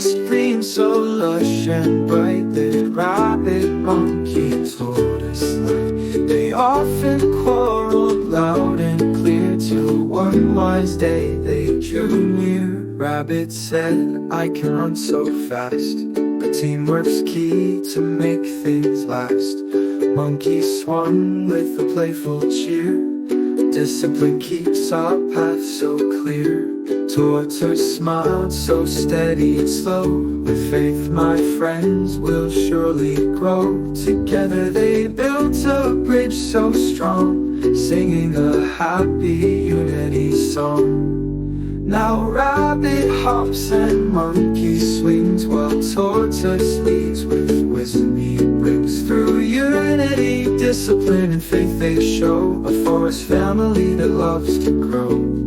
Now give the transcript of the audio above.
starry stream so lush and bright that rabbit, monkey, tortoise light. They often quarreled loud and clear till one wise day they drew near. Rabbit said, I can run so fast, but teamwork's key to make things last. Monkey swung with a playful cheer, discipline keeps our path so clear. Tortoise smiled so steady and slow, with faith my friends will surely grow. Together they built a bridge so strong, singing a happy unity song. Now rabbit hops and monkey swings, while tortoise leads with wisdom he brings. Through unity, discipline and faith they show a forest family that loves to grow.